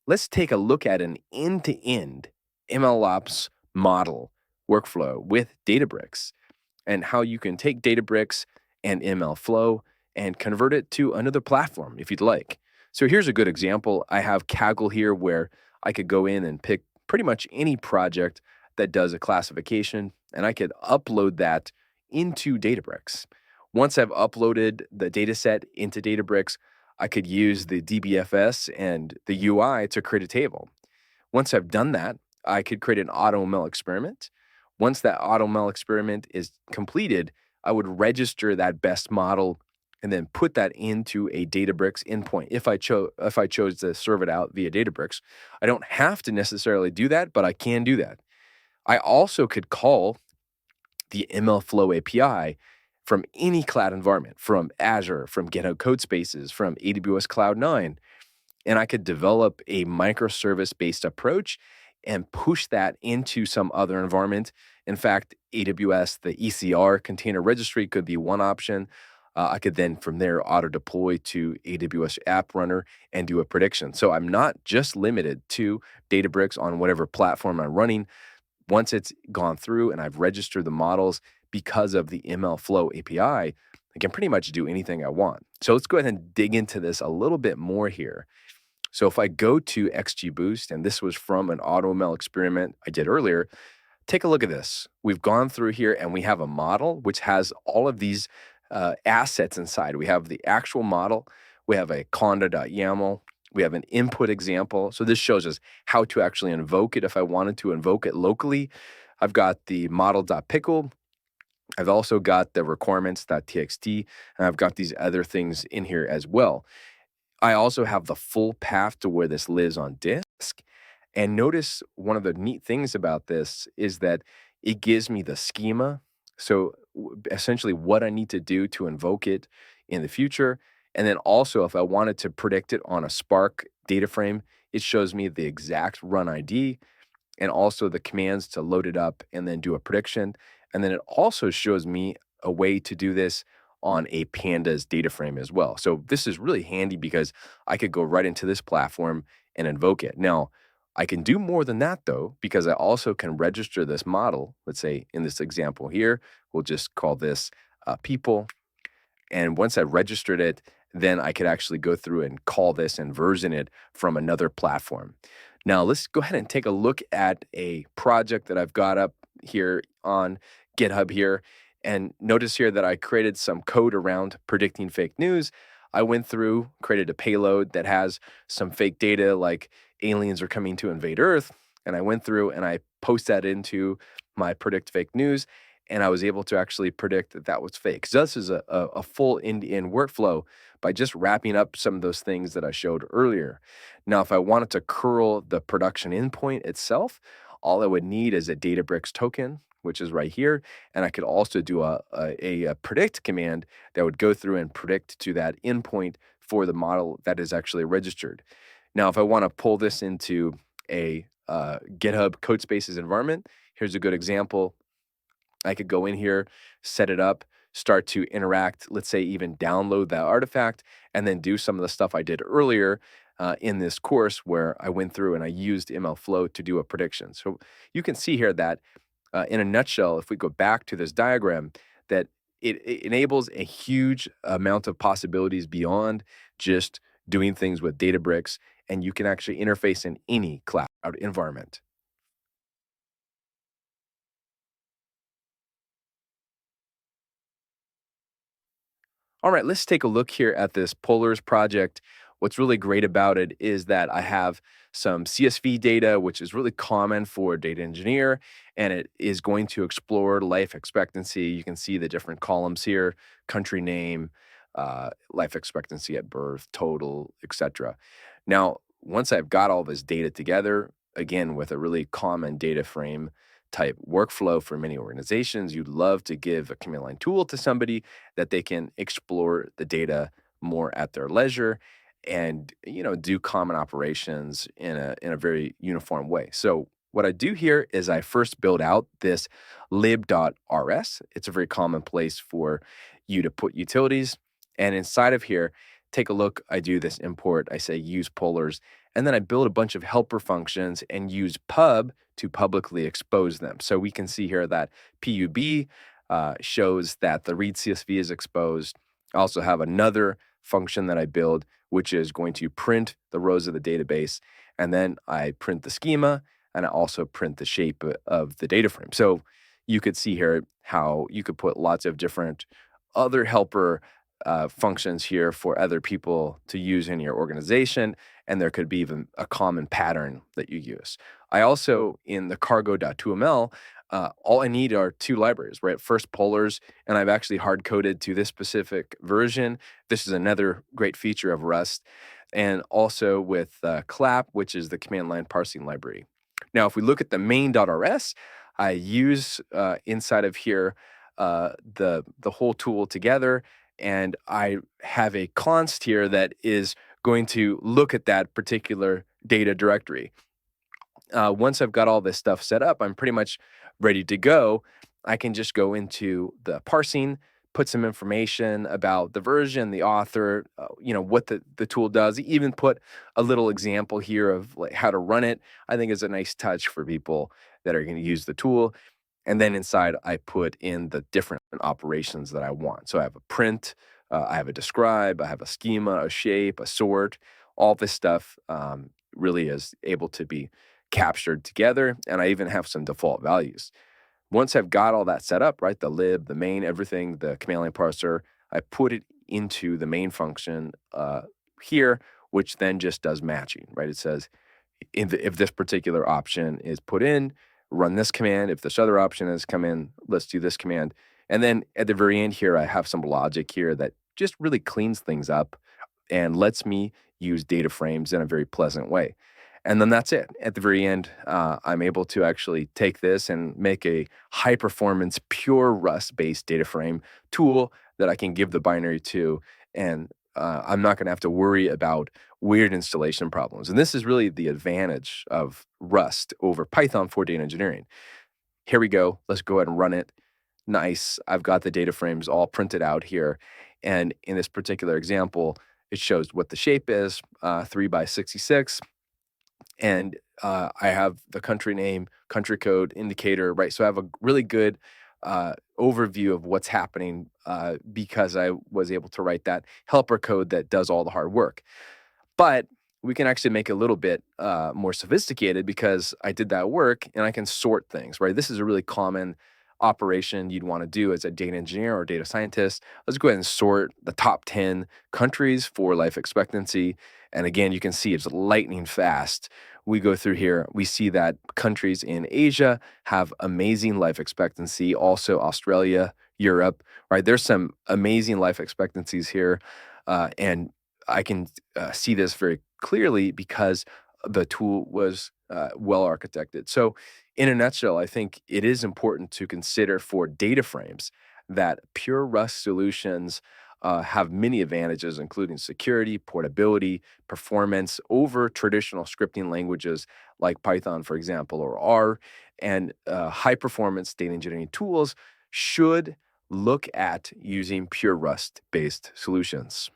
let's take a look at an end-to-end MLOps model workflow with Databricks and how you can take Databricks and MLflow and convert it to another platform if you'd like. So here's a good example. I have Kaggle here where I could go in and pick pretty much any project that does a classification, and I could upload that into Databricks. Once I've uploaded the data set into Databricks, I could use the DBFS and the UI to create a table. Once I've done that, I could create an AutoML experiment. Once that AutoML experiment is completed, I would register that best model and then put that into a Databricks endpoint if I chose to serve it out via Databricks. I don't have to necessarily do that, but I can do that. I also could call the MLflow API from any cloud environment, from Azure, from GitHub Codespaces, from AWS Cloud9, and I could develop a microservice-based approach and push that into some other environment. In fact, AWS, the ECR container registry could be one option. I could then from there auto deploy to AWS App Runner and do a prediction. So I'm not just limited to Databricks on whatever platform I'm running. Once it's gone through and I've registered the models because of the MLflow API, I can pretty much do anything I want. So let's go ahead and dig into this a little bit more here. So if I go to XGBoost, and this was from an AutoML experiment I did earlier, take a look at this. We've gone through here and we have a model which has all of these assets inside. We have the actual model, we have a conda.yaml, we have an input example. So this shows us how to actually invoke it if I wanted to invoke it locally. I've got the model.pickle. I've also got the requirements.txt, and I've got these other things in here as well. I also have the full path to where this lives on disk. And notice one of the neat things about this is that it gives me the schema. So essentially what I need to do to invoke it in the future. And then also if I wanted to predict it on a Spark data frame, it shows me the exact run ID and also the commands to load it up and then do a prediction. And then it also shows me a way to do this on a pandas data frame as well. So this is really handy because I could go right into this platform and invoke it. Now, I can do more than that though, because I also can register this model. Let's say in this example here, we'll just call this people. And once I've registered it, then I could actually go through and call this and version it from another platform. Now, let's go ahead and take a look at a project that I've got up here on GitHub here. And notice here that I created some code around predicting fake news. I went through, created a payload that has some fake data like aliens are coming to invade Earth. And I went through and I post that into my predict fake news. And I was able to actually predict that that was fake. So this is a full end-to-end workflow by just wrapping up some of those things that I showed earlier. Now, if I wanted to curl the production endpoint itself, all I would need is a Databricks token, which is right here. And I could also do a predict command that would go through and predict to that endpoint for the model that is actually registered. Now, if I want to pull this into a GitHub Codespaces environment, here's a good example. I could go in here, set it up, start to interact, let's say even download that artifact, and then do some of the stuff I did earlier in this course where I went through and I used MLflow to do a prediction. So you can see here that in a nutshell, if we go back to this diagram, that it enables a huge amount of possibilities beyond just doing things with Databricks, and you can actually interface in any cloud environment. All right, let's take a look here at this Polars project. What's really great about it is that I have some CSV data, which is really common for a data engineer, and it is going to explore life expectancy. You can see the different columns here, country name, life expectancy at birth, total, etc. Now, once I've got all this data together, again, with a really common data frame type workflow for many organizations, you'd love to give a command line tool to somebody that they can explore the data more at their leisure and do common operations in a very uniform way. So what I do here is I first build out this lib.rs. It's a very common place for you to put utilities. And inside of here, take a look. I do this import. I say use polars, And then I build a bunch of helper functions and use pub to publicly expose them. So we can see here that pub shows that the read CSV is exposed. I also have another function that I build, which is going to print the rows of the database. And then I print the schema, and I also print the shape of the data frame. So you could see here how you could put lots of different other helper functions here for other people to use in your organization, and there could be even a common pattern that you use. I also, in the cargo.toml, all I need are two libraries, right? First, polars, and I've actually hard-coded to this specific version. This is another great feature of Rust, and also with clap, which is the command line parsing library. Now, if we look at the main.rs, I use inside of here the whole tool together, and I have a const here that is going to look at that particular data directory. Once I've got all this stuff set up, I'm pretty much ready to go. I can just go into the parsing, put some information about the version, the author, what the tool does, even put a little example here of like how to run it. I think is a nice touch for people that are going to use the tool. And then inside, I put in the different operations that I want. So I have a print, I have a describe, I have a schema, a shape, a sort. All this stuff really is able to be captured together. And I even have some default values. Once I've got all that set up, right, the lib, the main, everything, the command line parser, I put it into the main function here, which then just does matching, right? It says if this particular option is put in, run this command. If this other option has come in, let's do this command. And then at the very end here, I have some logic here that just really cleans things up and lets me use DataFrames in a very pleasant way. And then that's it. At the very end, I'm able to actually take this and make a high-performance, pure Rust-based data frame tool that I can give the binary to, and I'm not going to have to worry about weird installation problems. And this is really the advantage of Rust over Python for data engineering. Here we go. Let's go ahead and run it. Nice. I've got the data frames all printed out here. And in this particular example, it shows what the shape is, 3 by 66. And I have the country name, country code, indicator, right? So I have a really good overview of what's happening because I was able to write that helper code that does all the hard work. But we can actually make it a little bit more sophisticated because I did that work and I can sort things, right? This is a really common operation you'd want to do as a data engineer or data scientist. Let's go ahead and sort the top 10 countries for life expectancy. And again, you can see it's lightning fast. We go through here, we see that countries in Asia have amazing life expectancy, also Australia, Europe, right? There's some amazing life expectancies here. And I can see this very clearly because the tool was well architected. So in a nutshell, I think it is important to consider for data frames that pure Rust solutions have many advantages, including security, portability, performance over traditional scripting languages like Python, for example, or R. And high-performance data engineering tools should look at using pure Rust-based solutions.